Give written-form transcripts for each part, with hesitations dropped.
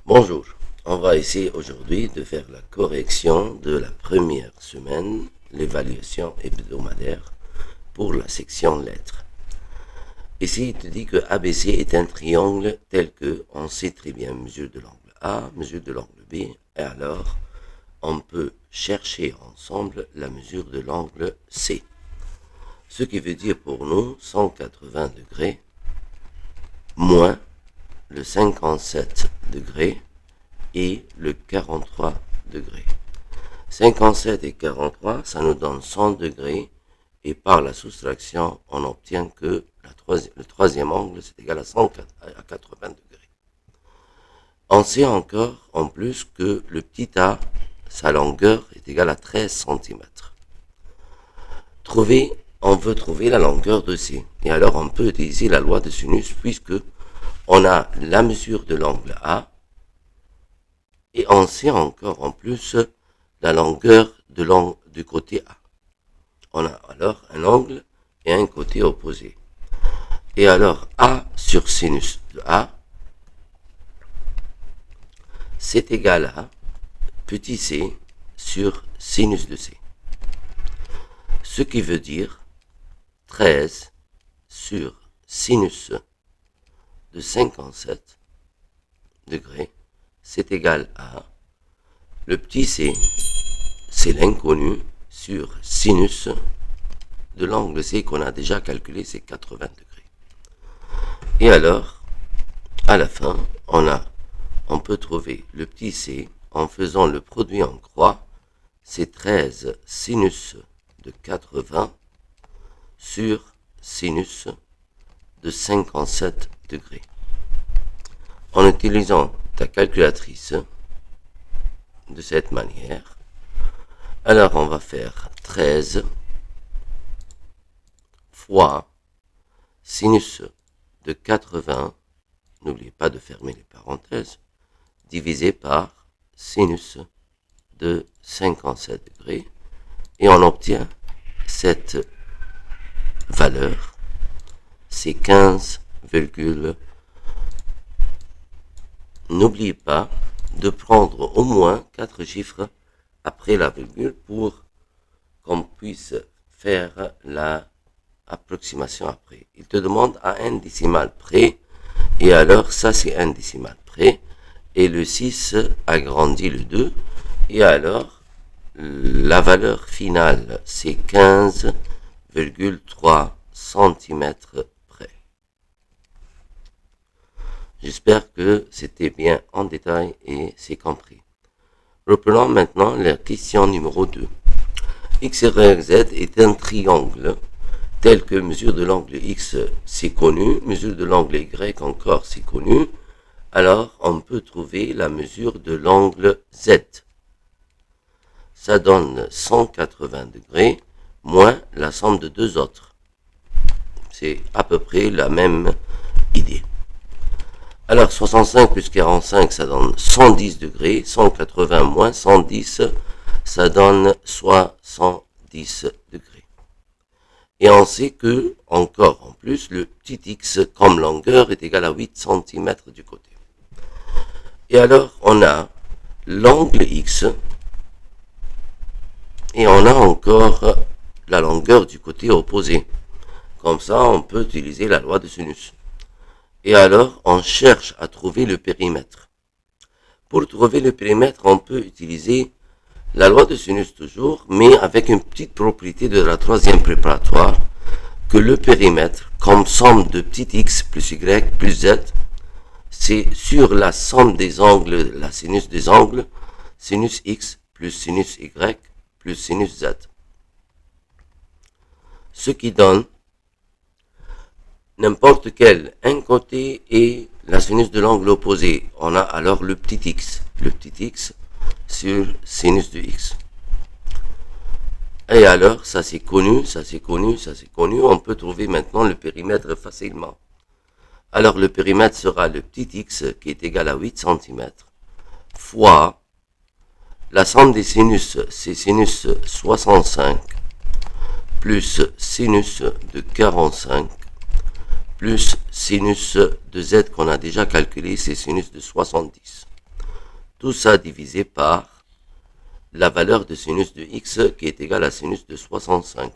Bonjour, on va essayer aujourd'hui de faire la correction de la première semaine, l'évaluation hebdomadaire pour la section lettres. Ici, il te dit que ABC est un triangle tel que on sait très bien mesure de l'angle A, mesure de l'angle B, et alors on peut chercher ensemble la mesure de l'angle C. Ce qui veut dire pour nous 180 degrés moins le 57 degrés et le 43 degrés. 57 et 43, ça nous donne 100 degrés et par la soustraction, on obtient que le troisième angle, c'est égal à 80 degrés. On sait encore, en plus, que le petit a, sa longueur est égale à 13 cm. On veut trouver la longueur de C. Et alors, on peut utiliser la loi de sinus puisque on a la mesure de l'angle A et on sait encore en plus la longueur du côté A. On a alors un angle et un côté opposé. Et alors A sur sinus de A, c'est égal à petit c sur sinus de C. Ce qui veut dire 13 sur sinus de 57 degrés, c'est égal à le petit c, c'est l'inconnu, sur sinus de l'angle C qu'on a déjà calculé, c'est 80 degrés. Et alors, à la fin, on peut trouver le petit c en faisant le produit en croix, c'est 13 sinus de 80 sur sinus de 57 degrés. En utilisant ta calculatrice de cette manière, alors on va faire 13 fois sinus de 80, n'oubliez pas de fermer les parenthèses, divisé par sinus de 57 degrés, et on obtient cette valeur, c'est 15, n'oubliez pas de prendre au moins 4 chiffres après la virgule pour qu'on puisse faire la approximation après. Il te demande à un décimal près, et alors ça c'est un décimal près, et le 6 agrandit le 2, et alors la valeur finale c'est 15,3 cm près. J'espère que c'était bien en détail et c'est compris. Reprenons maintenant la question numéro 2. X, Y, Z est un triangle tel que mesure de l'angle X c'est connu, mesure de l'angle Y encore c'est connu, alors on peut trouver la mesure de l'angle Z. Ça donne 180 degrés moins la somme de deux autres. C'est à peu près la même idée. Alors 65 plus 45 ça donne 110 degrés, 180 moins 110 ça donne 70 degrés. Et on sait que, encore en plus, le petit x comme longueur est égal à 8 cm du côté. Et alors on a l'angle x et on a encore la longueur du côté opposé. Comme ça on peut utiliser la loi de sinus. Et alors, on cherche à trouver le périmètre. Pour trouver le périmètre, on peut utiliser la loi de sinus toujours, mais avec une petite propriété de la troisième préparatoire, que le périmètre, comme somme de petit x plus y plus z, c'est sur la somme des angles, la sinus des angles, sinus x plus sinus y plus sinus z. Ce qui donne n'importe quel un côté et la sinus de l'angle opposé. On a alors le petit x sur sinus de x. Et alors, ça c'est connu, ça c'est connu, ça c'est connu. On peut trouver maintenant le périmètre facilement. Alors le périmètre sera le petit x qui est égal à 8 cm fois la somme des sinus, c'est sinus 65 plus sinus de 45 plus sinus de z qu'on a déjà calculé, c'est sinus de 70. tout ça divisé par la valeur de sinus de x qui est égale à sinus de 65.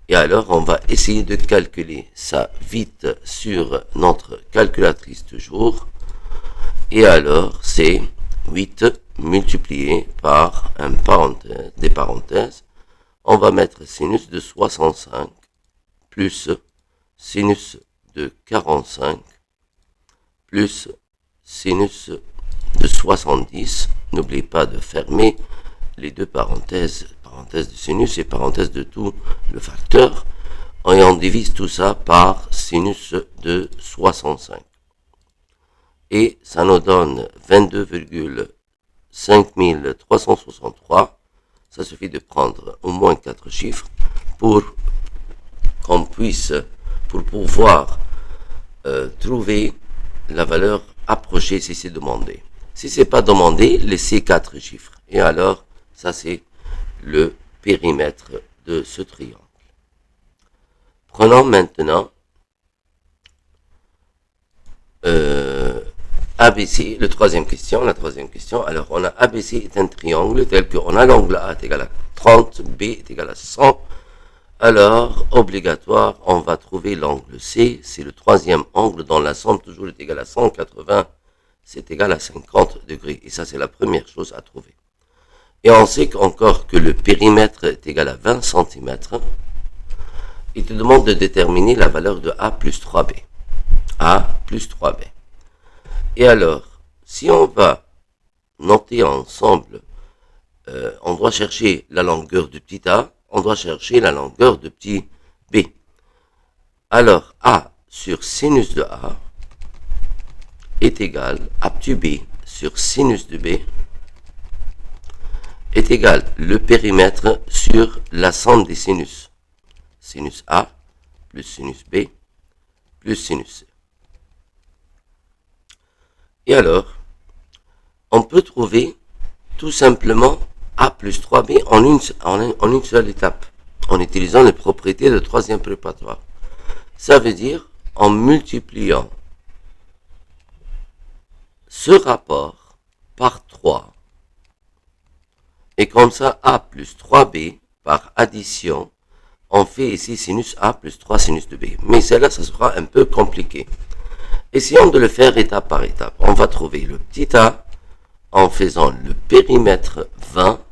Et alors, on va essayer de calculer ça vite sur notre calculatrice toujours. Et alors, c'est 8 multiplié par des parenthèses. On va mettre sinus de 65 plus sinus de 45 plus sinus de 70. N'oubliez pas de fermer les deux parenthèses, parenthèse de sinus et parenthèse de tout le facteur, et on divise tout ça par sinus de 65. Et ça nous donne 22,5363. Ça suffit de prendre au moins 4 chiffres pour qu'on puisse, pour pouvoir trouver la valeur approchée si c'est demandé. Si c'est pas demandé, laissez 4 chiffres. Et alors, ça c'est le périmètre de ce triangle. Prenons maintenant ABC, la troisième question. Alors, on a ABC est un triangle tel qu'on a l'angle A est égal à 30, B est égal à 100. Alors, obligatoire, on va trouver l'angle C. C'est le troisième angle dont la somme toujours est égale à 180. C'est égal à 50 degrés. Et ça, c'est la première chose à trouver. Et on sait encore que le périmètre est égal à 20 cm. Il te demande de déterminer la valeur de A plus 3B. A plus 3B. Et alors, si on va noter ensemble, on doit chercher la longueur de petit a, on doit chercher la longueur de petit b. Alors, a sur sinus de a est égal à petit b sur sinus de b est égal le périmètre sur la somme des sinus. Sinus a plus sinus b plus sinus c. Et alors, on peut trouver tout simplement A plus 3B en une seule étape, en utilisant les propriétés de troisième préparatoire. Ça veut dire en multipliant ce rapport par 3, et comme ça, A plus 3B par addition, on fait ici sinus A plus 3 sinus de B. Mais celle-là, ça sera un peu compliqué. Essayons de le faire étape par étape. On va trouver le petit a en faisant le périmètre 20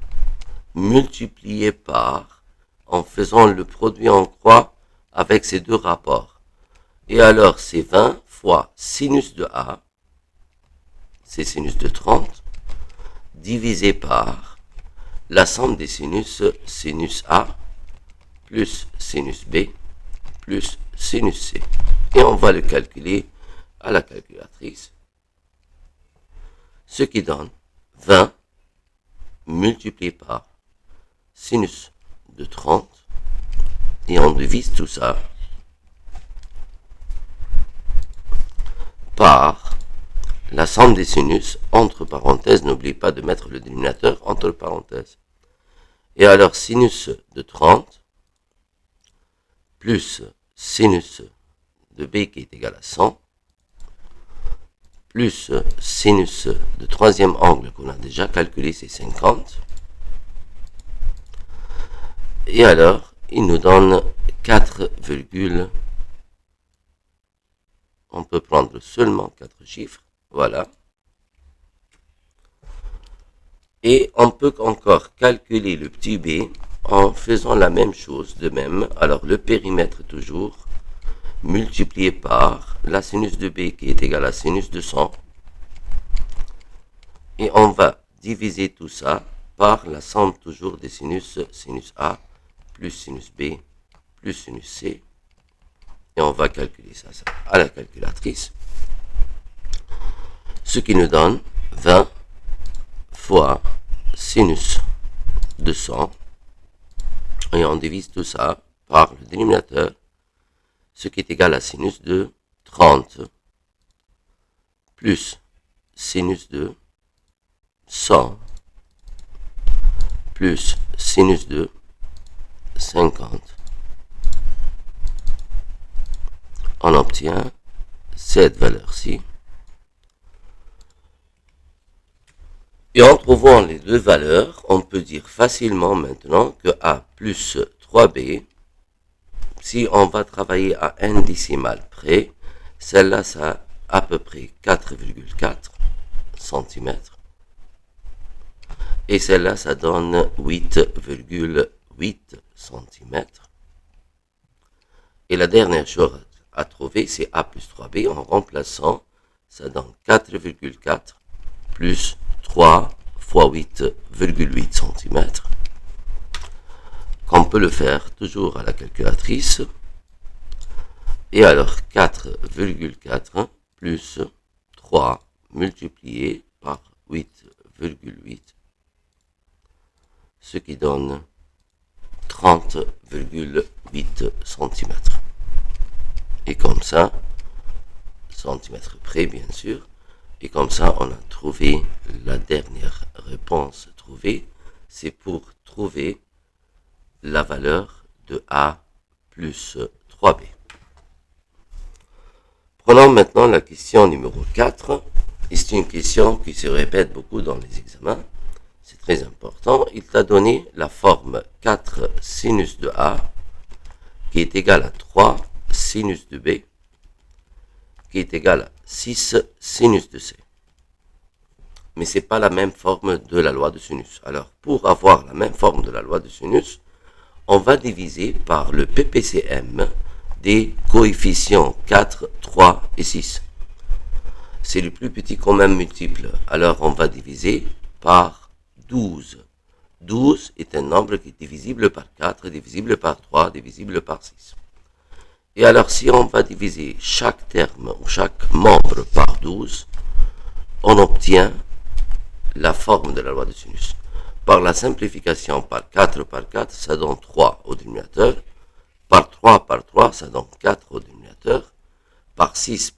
multiplié par, en faisant le produit en croix avec ces deux rapports. Et alors, c'est 20 fois sinus de a, c'est sinus de 30, divisé par la somme des sinus, sinus a, plus sinus b, plus sinus c. Et on va le calculer à la calculatrice, ce qui donne 20 multiplié par sinus de 30, et on divise tout ça par la somme des sinus, entre parenthèses, n'oubliez pas de mettre le dénominateur entre parenthèses. Et alors sinus de 30 plus sinus de b qui est égal à 100, plus sinus de troisième angle qu'on a déjà calculé, c'est 50. Et alors, il nous donne 4, on peut prendre seulement 4 chiffres, voilà. Et on peut encore calculer le petit b en faisant la même chose de même. Alors, le périmètre toujours, multiplié par la sinus de b qui est égale à sinus de 100. Et on va diviser tout ça par la somme toujours des sinus, sinus a plus sinus b plus sinus c. Et on va calculer ça à la calculatrice. Ce qui nous donne 20 fois sinus de 100. Et on divise tout ça par le dénominateur, ce qui est égal à sinus de 30 plus sinus de 100 plus sinus de 50. On obtient cette valeur-ci. Et en trouvant les deux valeurs, on peut dire facilement maintenant que a plus 3b, si on va travailler à n décimal près, celle-là, ça a à peu près 4,4 cm. Et celle-là, ça donne 8,8 cm. Et la dernière chose à trouver, c'est a plus 3b. En remplaçant, ça donne 4,4 plus 3 fois 8,8 cm. Qu'on peut le faire toujours à la calculatrice. Et alors 4,4 plus 3 multiplié par 8,8, ce qui donne 30,8 cm. Et comme ça, centimètres près bien sûr, et comme ça on a trouvé la dernière réponse trouvée, c'est pour trouver la valeur de a plus 3b. Prenons maintenant la question numéro 4. C'est une question qui se répète beaucoup dans les examens. C'est très important. Il t'a donné la forme 4 sinus de A qui est égale à 3 sinus de B qui est égal à 6 sinus de C. Mais ce n'est pas la même forme de la loi de sinus. Alors, pour avoir la même forme de la loi de sinus, on va diviser par le PPCM des coefficients 4, 3 et 6. C'est le plus petit commun multiple. Alors, on va diviser par 12. 12 est un nombre qui est divisible par 4, divisible par 3, divisible par 6. Et alors, si on va diviser chaque terme ou chaque membre par 12, on obtient la forme de la loi de sinus. Par la simplification par 4, ça donne 3 au dénominateur. Par 3, ça donne 4 au dénominateur. Par 6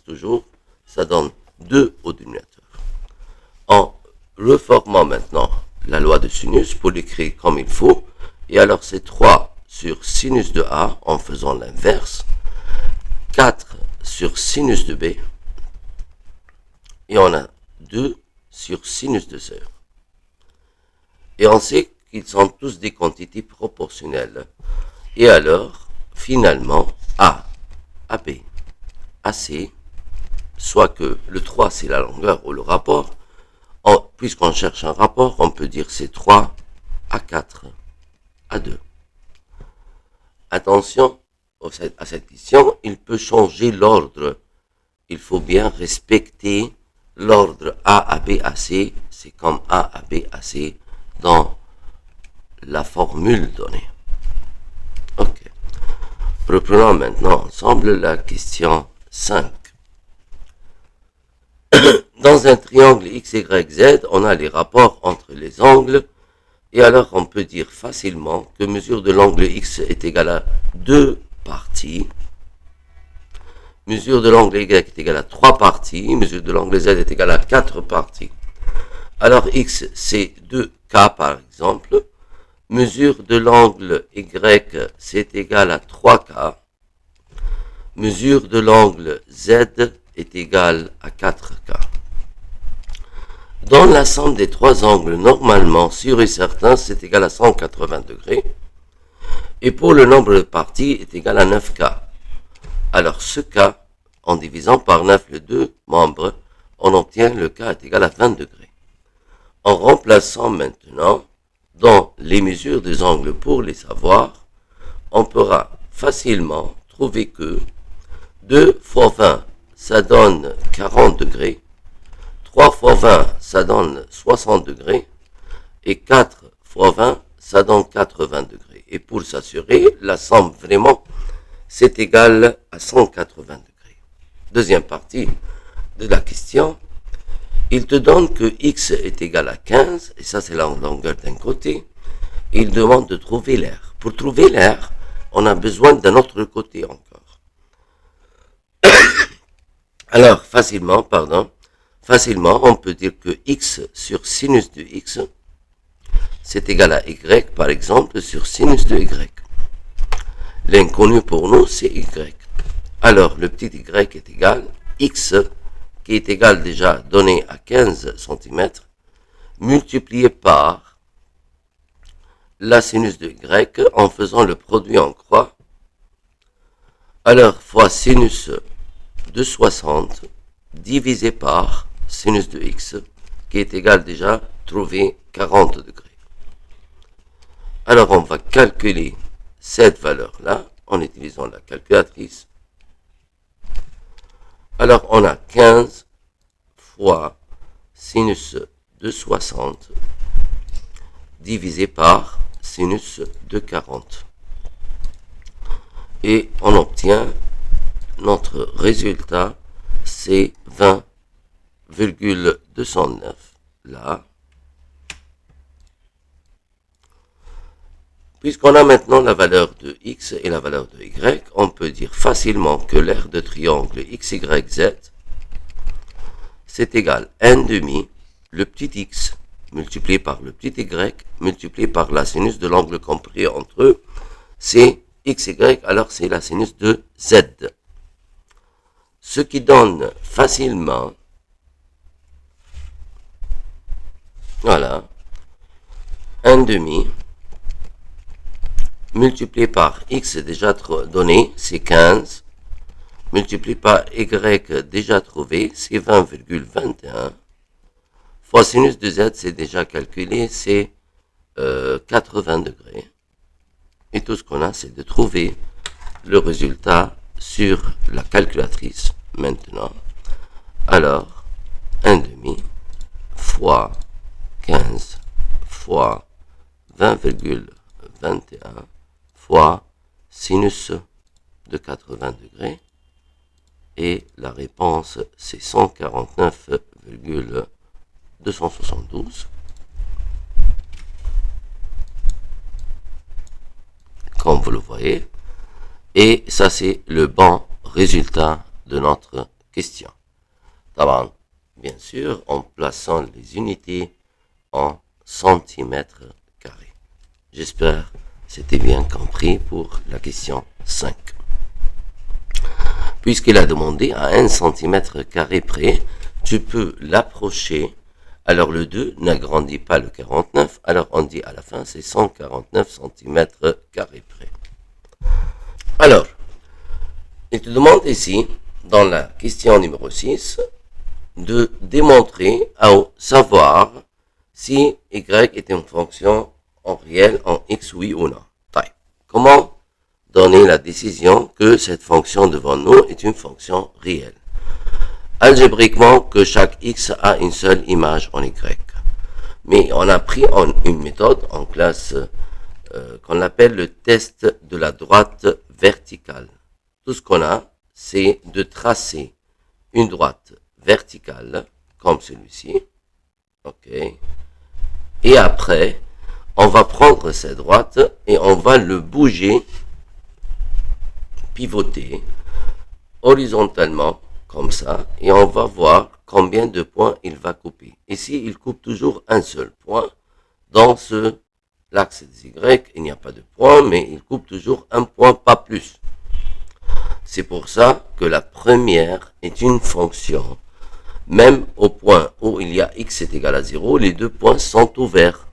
toujours, ça donne 2 au dénominateur. En reformant maintenant la loi de sinus pour l'écrire comme il faut, et alors c'est 3 sur sinus de A en faisant l'inverse, 4 sur sinus de B, et on a 2 sur sinus de C. Et on sait qu'ils sont tous des quantités proportionnelles. Et alors, finalement, A, AB, AC, soit que le 3 c'est la longueur ou le rapport, puisqu'on cherche un rapport, on peut dire c'est 3 à 4 à 2. Attention à cette question, il peut changer l'ordre. Il faut bien respecter l'ordre A, AB, AC. C'est comme A, AB, AC dans la formule donnée. Ok. Reprenons maintenant ensemble la question 5. Dans un triangle XYZ, on a les rapports entre les angles. Et alors, on peut dire facilement que mesure de l'angle X est égale à 2 parties. Mesure de l'angle Y est égale à 3 parties. Mesure de l'angle Z est égale à 4 parties. Alors, X, c'est 2K par exemple. Mesure de l'angle Y, c'est égal à 3K. Mesure de l'angle Z est égale à 4K. Dans la somme des trois angles, normalement, sûr et certain, c'est égal à 180 degrés. Et pour le nombre de parties, est égal à 9K. Alors, ce K, en divisant par 9 les deux membres, on obtient le K est égal à 20 degrés. En remplaçant maintenant dans les mesures des angles pour les savoir, on pourra facilement trouver que 2 fois 20, ça donne 40 degrés. 3 fois 20, ça donne 60 degrés. Et 4 fois 20, ça donne 80 degrés. Et pour s'assurer, la somme vraiment, c'est égal à 180 degrés. Deuxième partie de la question. Il te donne que x est égal à 15, et ça c'est la longueur d'un côté. Et il demande de trouver l'air. Pour trouver l'air, on a besoin d'un autre côté encore. Alors, facilement, on peut dire que x sur sinus de x, c'est égal à y, par exemple, sur sinus de y. L'inconnu pour nous, c'est y. Alors, le petit y est égal x qui est égal déjà donné à 15 cm, multiplié par la sinus de y en faisant le produit en croix, alors fois sinus de 60 divisé par sinus de x, qui est égal déjà trouvé 40 degrés. Alors on va calculer cette valeur-là en utilisant la calculatrice. Alors on a 15 fois sinus de 60 divisé par sinus de 40. Et on obtient notre résultat, c'est 20,209 là. Puisqu'on a maintenant la valeur de x et la valeur de y, on peut dire facilement que l'aire de triangle XYZ, c'est égal à 1 demi, le petit x multiplié par le petit y, multiplié par la sinus de l'angle compris entre eux, c'est xy, alors c'est la sinus de z. Ce qui donne facilement, voilà, 1 demi, multiplié par x déjà donné, c'est 15, multiplié par y déjà trouvé, c'est 20,21, fois sinus de z, c'est déjà calculé, c'est 80 degrés. Et tout ce qu'on a, c'est de trouver le résultat sur la calculatrice maintenant. Alors, 1 demi fois 15 fois 20,21 fois sinus de 80 degrés. Et la réponse, c'est 149,272. Comme vous le voyez. Et ça, c'est le bon résultat de notre question. D'abord, bien sûr, en plaçant les unités en centimètres carrés. J'espère que c'était bien compris pour la question 5. Puisqu'il a demandé à 1 cm² près, tu peux l'approcher. Alors le 2 n'agrandit pas le 49, alors on dit à la fin c'est 149 cm² près. Alors, il te demande ici, dans la question numéro 6, de démontrer, à savoir si y est une fonction en réel en x, oui ou non. Comment donner la décision que cette fonction devant nous est une fonction réelle? Algébriquement, que chaque x a une seule image en y. Mais on a pris une méthode en classe qu'on appelle le test de la droite verticale. Tout ce qu'on a, c'est de tracer une droite verticale, comme celui-ci. OK. Et après, on va prendre cette droite et on va le bouger, pivoter, horizontalement, comme ça, et on va voir combien de points il va couper. Ici, il coupe toujours un seul point. Dans l'axe des Y, il n'y a pas de point, mais il coupe toujours un point, pas plus. C'est pour ça que la première est une fonction. Même au point où il y a x est égal à 0, les deux points sont ouverts.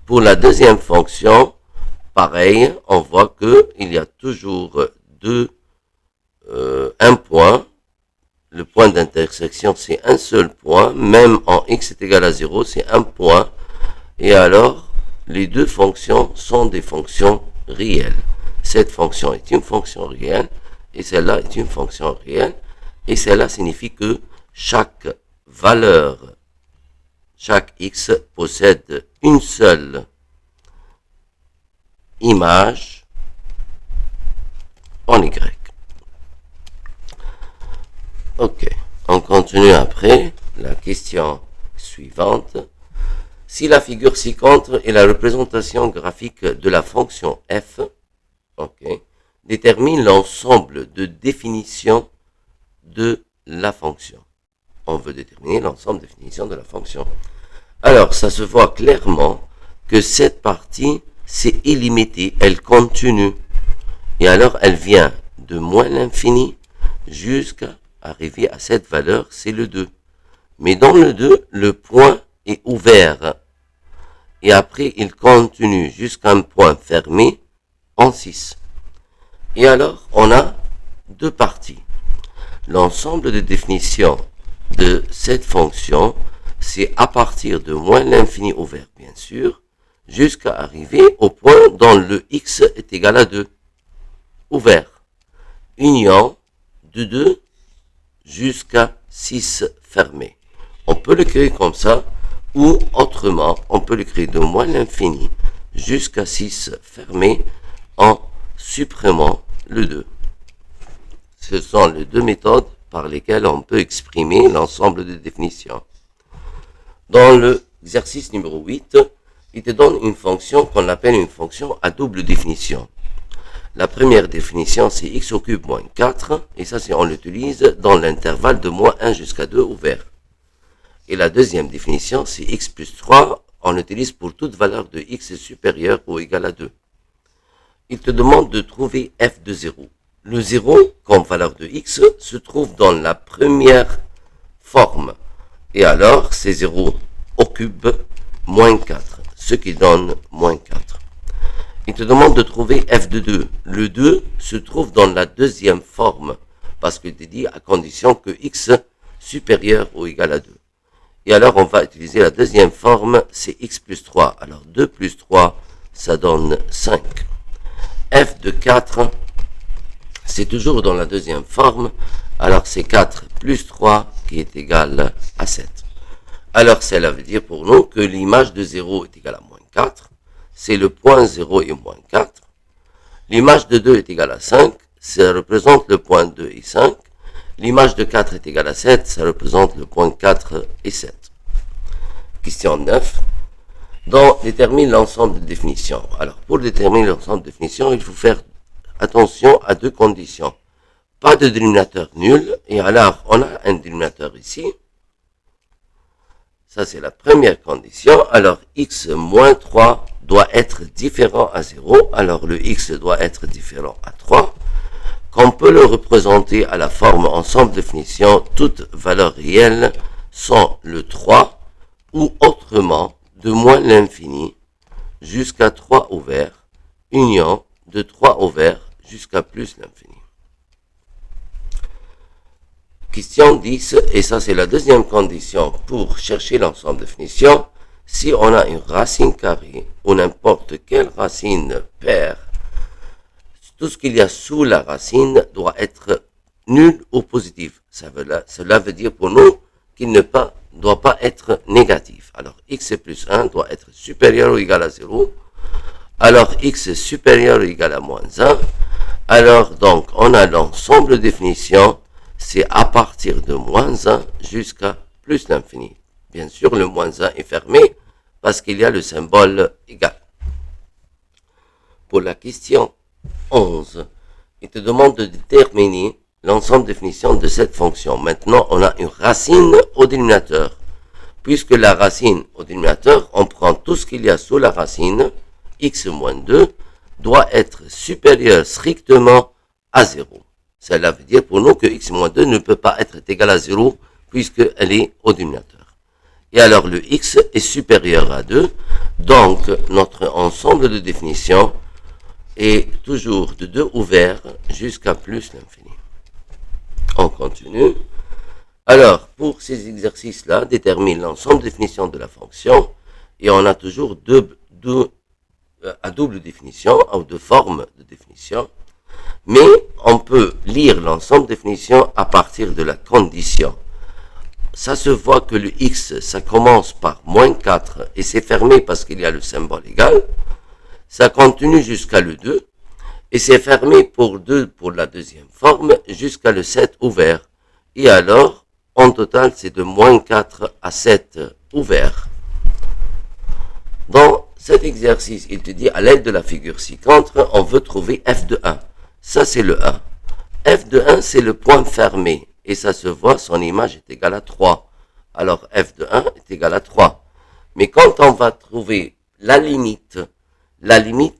Pour la deuxième fonction, pareil, on voit qu'il y a toujours un point. Le point d'intersection, c'est un seul point. Même en x est égal à 0, c'est un point. Et alors, les deux fonctions sont des fonctions réelles. Cette fonction est une fonction réelle et celle-là est une fonction réelle. Et cela signifie que chaque valeur, chaque x possède une seule image en y. Ok, on continue après la question suivante. Si la figure ci-contre est la représentation graphique de la fonction f, ok, détermine l'ensemble de définitions de la fonction. On veut déterminer l'ensemble de définitions de la fonction. Alors, ça se voit clairement que cette partie, c'est illimité, elle continue. Et alors, elle vient de moins l'infini jusqu'à arriver à cette valeur, c'est le 2. Mais dans le 2, le point est ouvert. Et après, il continue jusqu'à un point fermé en 6. Et alors, on a deux parties. L'ensemble de définitions de cette fonction, c'est à partir de moins l'infini ouvert, bien sûr, jusqu'à arriver au point dont le x est égal à 2. Ouvert. Union de 2 jusqu'à 6 fermé. On peut le créer comme ça, ou autrement, on peut le créer de moins l'infini jusqu'à 6 fermé en supprimant le 2. Ce sont les deux méthodes par lesquelles on peut exprimer l'ensemble des définitions. Dans l'exercice numéro 8, il te donne une fonction qu'on appelle une fonction à double définition. La première définition, c'est x au cube moins 4, et ça, on l'utilise dans l'intervalle de moins 1 jusqu'à 2 ouvert. Et la deuxième définition, c'est x plus 3, on l'utilise pour toute valeur de x supérieure ou égale à 2. Il te demande de trouver f de 0. Le 0, comme valeur de x, se trouve dans la première forme. Et alors, c'est 0 au cube moins 4, ce qui donne moins 4. Il te demande de trouver f de 2. Le 2 se trouve dans la deuxième forme, parce qu'il te dit à condition que x supérieur ou égal à 2. Et alors, on va utiliser la deuxième forme, c'est x plus 3. Alors, 2 plus 3, ça donne 5. f de 4, c'est toujours dans la deuxième forme, alors c'est 4 plus 3 qui est égal à 7. Alors cela veut dire pour nous que l'image de 0 est égale à moins 4, c'est le point 0 et moins 4. L'image de 2 est égale à 5, ça représente le point 2 et 5. L'image de 4 est égale à 7, ça représente le point 4 et 7. Question 9. Détermine l'ensemble de définitions. Alors pour déterminer l'ensemble de définitions, il faut faire attention à deux conditions. Pas de dénominateur nul, et alors on a un dénominateur ici. Ça c'est la première condition. Alors x moins 3 doit être différent à 0. Alors le x doit être différent à 3. Qu'on peut le représenter à la forme ensemble de définitions, toutes valeurs réelles sont le 3 ou autrement de moins l'infini jusqu'à 3 ouvert, union de 3 ouvert jusqu'à plus l'infini. Question 10, et ça c'est la deuxième condition pour chercher l'ensemble de définitions. Si on a une racine carrée ou n'importe quelle racine paire, tout ce qu'il y a sous la racine doit être nul ou positif. Cela veut dire pour nous qu'il ne doit pas être négatif. Alors x plus 1 doit être supérieur ou égal à 0. Alors x supérieur ou égal à moins 1. Alors donc on a l'ensemble de définitions, c'est à partir de moins 1 jusqu'à plus l'infini. Bien sûr le moins 1 est fermé parce qu'il y a le symbole égal. Pour la question 11, il te demande de déterminer l'ensemble de définitions de cette fonction. Maintenant, on a une racine au dénominateur. Puisque la racine au dénominateur, on prend tout ce qu'il y a sous la racine, x moins 2, doit être supérieur strictement à 0. Cela veut dire pour nous que x moins 2 ne peut pas être égal à 0 puisqu'elle est au dénominateur. Et alors le x est supérieur à 2, donc notre ensemble de définitions est toujours de 2 ouvert jusqu'à plus l'infini. On continue. Alors, pour ces exercices-là, détermine l'ensemble de définitions de la fonction, et on a toujours à double définition, ou deux formes de définition, mais on peut lire l'ensemble de définitions à partir de la condition. Ça se voit que le x, ça commence par moins 4, et c'est fermé parce qu'il y a le symbole égal. Ça continue jusqu'à le 2, et c'est fermé pour la deuxième forme, jusqu'à le 7 ouvert. Et alors, en total, c'est de moins 4 à 7 ouvert. Dans cet exercice, il te dit, à l'aide de la figure ci-contre, on veut trouver f de 1. Ça, c'est le 1. f de 1, c'est le point fermé. Et ça se voit, son image est égale à 3. Alors, f de 1 est égal à 3. Mais quand on va trouver la limite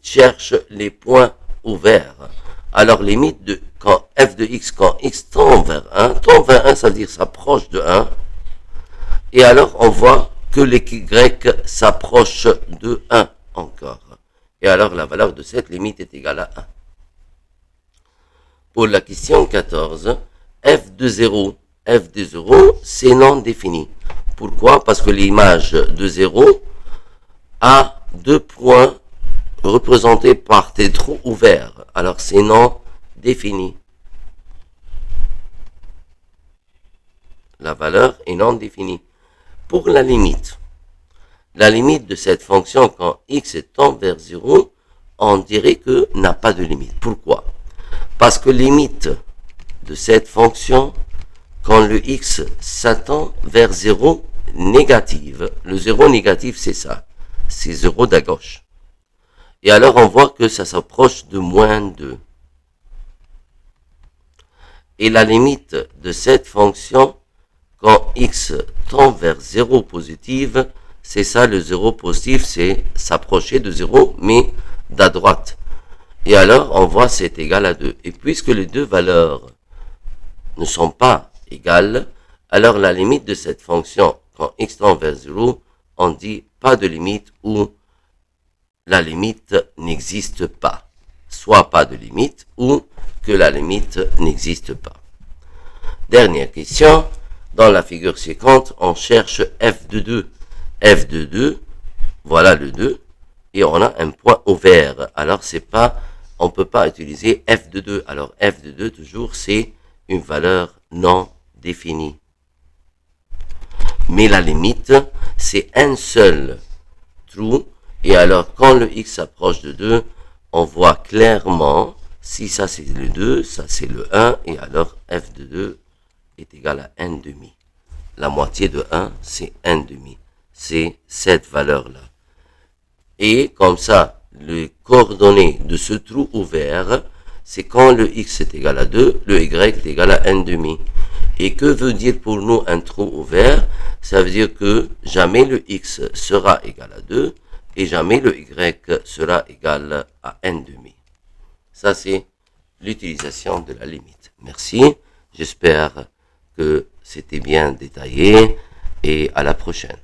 cherche les points ouverts. Alors limite de quand f de x, quand x tend vers 1, ça veut dire s'approche de 1. Et alors on voit que les y s'approche de 1 encore. Et alors la valeur de cette limite est égale à 1. Pour la question 14, f de 0, c'est non défini. Pourquoi? Parce que l'image de 0 a 2 points représentés par des trous ouverts. Alors c'est non défini. La valeur est non définie. Pour la limite de cette fonction quand x tend vers 0, on dirait que n'a pas de limite. Pourquoi? Parce que limite de cette fonction, quand le x s'attend vers 0 négative, le 0 négatif c'est ça, c'est 0 d'à gauche. Et alors on voit que ça s'approche de moins 2. Et la limite de cette fonction, quand x tend vers 0 positive, c'est ça le 0 positif, c'est s'approcher de 0, mais d'à droite. Et alors, on voit c'est égal à 2. Et puisque les deux valeurs ne sont pas égales, alors la limite de cette fonction, quand x tend vers 0, on dit pas de limite ou la limite n'existe pas. Soit pas de limite ou que la limite n'existe pas. Dernière question. Dans la figure suivante, on cherche f de 2. f de 2, voilà le 2, et on a un point ouvert. Alors c'est pas, on peut pas utiliser f de 2. Alors f de 2 toujours c'est une valeur non définie. Mais la limite c'est un seul trou, et alors quand le x s'approche de 2, on voit clairement si ça c'est le 2, ça c'est le 1, et alors f de 2 est égal à 1 demi. La moitié de 1, c'est 1 demi. C'est cette valeur-là. Et comme ça, les coordonnées de ce trou ouvert, c'est quand le x est égal à 2, le y est égal à 1 demi. Et que veut dire pour nous un trou ouvert? Ça veut dire que jamais le x sera égal à 2 et jamais le y sera égal à 1 demi. Ça, c'est l'utilisation de la limite. Merci. J'espère que c'était bien détaillé et à la prochaine.